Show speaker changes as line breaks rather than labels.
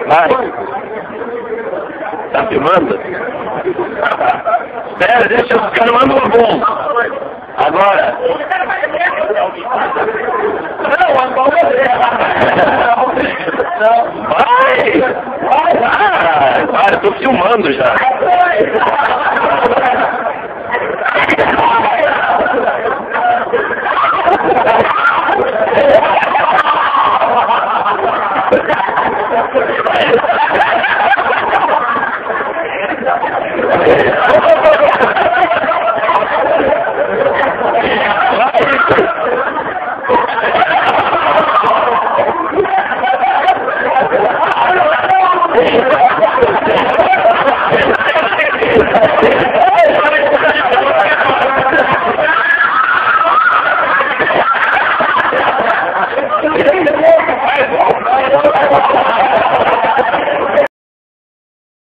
Vai. Tá filmando? Espera, deixa os caras mandam um bom. Agora. Vai! Vai, eu tô filmando já.